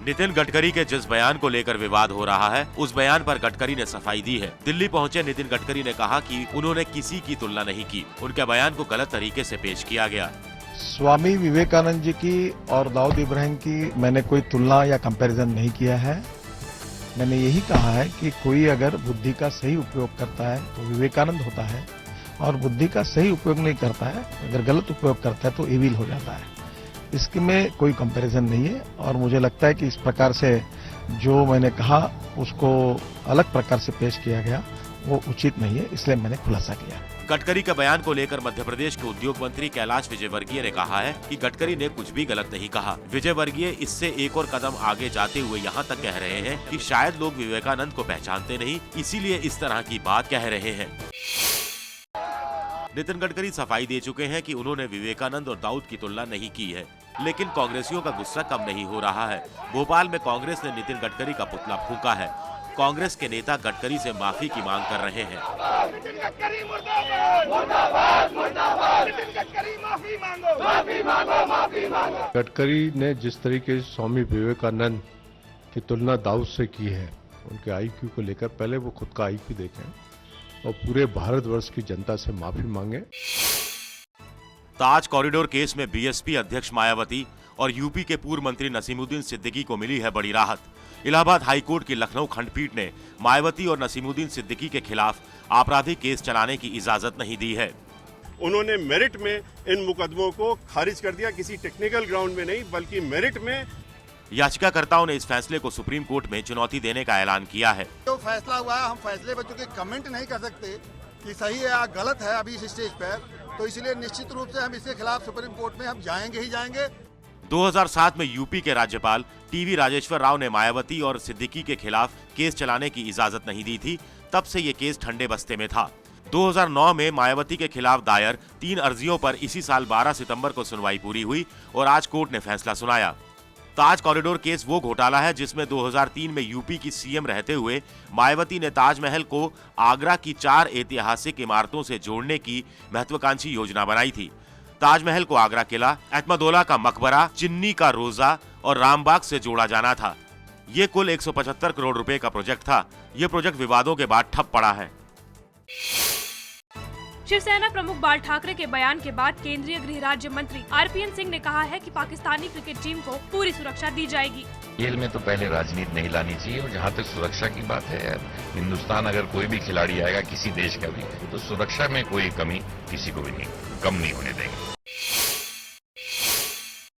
नितिन गडकरी के जिस बयान को लेकर विवाद हो रहा है, उस बयान पर गडकरी ने सफाई दी है। दिल्ली पहुंचे नितिन गडकरी ने कहा कि उन्होंने किसी की तुलना नहीं की, उनके बयान को गलत तरीके से पेश किया गया। स्वामी विवेकानंद जी की और दाऊद इब्राहिम की मैंने कोई तुलना या कंपैरिजन नहीं किया है। मैंने यही कहा है कि कोई अगर बुद्धि का सही उपयोग करता है तो विवेकानंद होता है, और बुद्धि का सही उपयोग नहीं करता है, अगर गलत उपयोग करता है तो इविल हो जाता है। इसके में कोई कंपैरिजन नहीं है, और मुझे लगता है कि इस प्रकार से जो मैंने कहा उसको अलग प्रकार से पेश किया गया वो उचित नहीं है, इसलिए मैंने खुलासा किया। गडकरी के बयान को लेकर मध्य प्रदेश के उद्योग मंत्री कैलाश विजयवर्गीय ने कहा है कि गडकरी ने कुछ भी गलत नहीं कहा। विजयवर्गीय इससे एक और कदम आगे जाते हुए यहाँ तक कह रहे हैं कि शायद लोग विवेकानंद को पहचानते नहीं, इसीलिए इस तरह की बात कह रहे हैं। नितिन गडकरी सफाई दे चुके हैं कि उन्होंने विवेकानंद और दाऊद की तुलना नहीं की है, लेकिन कांग्रेसियों का गुस्सा कम नहीं हो रहा है। भोपाल में कांग्रेस ने नितिन गडकरी का पुतला फूंका है। कांग्रेस के नेता गडकरी से माफी की मांग कर रहे हैं। गडकरी ने जिस तरीके से स्वामी विवेकानंद की तुलना दाऊद से की है, उनके आईक्यू को लेकर पहले वो खुद का आईक्यू देखें और पूरे भारतवर्ष की जनता से माफी मांगे। ताज कॉरिडोर केस में बीएसपी अध्यक्ष मायावती और यूपी के पूर्व मंत्री नसीमुद्दीन सिद्दीकी को मिली है बड़ी राहत। इलाहाबाद हाईकोर्ट की लखनऊ खंडपीठ ने मायावती और नसीमुद्दीन सिद्दीकी के खिलाफ आपराधिक केस चलाने की इजाजत नहीं दी है। उन्होंने मेरिट में इन मुकदमों को खारिज कर दिया, किसी टेक्निकल ग्राउंड में नहीं बल्कि मेरिट में। याचिकाकर्ताओं ने इस फैसले को सुप्रीम कोर्ट में चुनौती देने का ऐलान किया है। जो फैसला हुआ है, हम फैसले पर चूंकि कमेंट नहीं कर सकते कि सही है या गलत है अभी इस स्टेज पर, तो इसलिए निश्चित रूप से हम इसके खिलाफ सुप्रीम कोर्ट में हम जाएंगे ही जाएंगे। 2007 में यूपी के राज्यपाल टीवी राजेश्वर राव ने मायावती और सिद्दीकी के खिलाफ केस चलाने की इजाजत नहीं दी थी, तब से ये केस ठंडे बस्ते में था। 2009 में मायावती के खिलाफ दायर 3 अर्जियों पर इसी साल 12 सितंबर को सुनवाई पूरी हुई और आज कोर्ट ने फैसला सुनाया। ताज कॉरिडोर केस वो घोटाला है जिसमें 2003 में यूपी की सीएम रहते हुए मायावती ने ताजमहल को आगरा की 4 ऐतिहासिक इमारतों से जोड़ने की महत्वाकांक्षी योजना बनाई थी। ताजमहल को आगरा किला, एतमादौला का मकबरा, चिन्नी का रोजा और रामबाग से जोड़ा जाना था। ये कुल 175 करोड़ रुपए का प्रोजेक्ट था। ये प्रोजेक्ट विवादों के बाद ठप पड़ा है। शिवसेना प्रमुख बाल ठाकरे के बयान के बाद केंद्रीय गृह राज्य मंत्री आरपीएन सिंह ने कहा है कि पाकिस्तानी क्रिकेट टीम को पूरी सुरक्षा दी जाएगी। खेल में तो पहले राजनीति नहीं लानी चाहिए, और जहाँ तक सुरक्षा की बात है यार, हिंदुस्तान अगर कोई भी खिलाड़ी आएगा किसी देश का भी, तो सुरक्षा में कोई कमी किसी को भी नहीं, कम नहीं होने देंगे।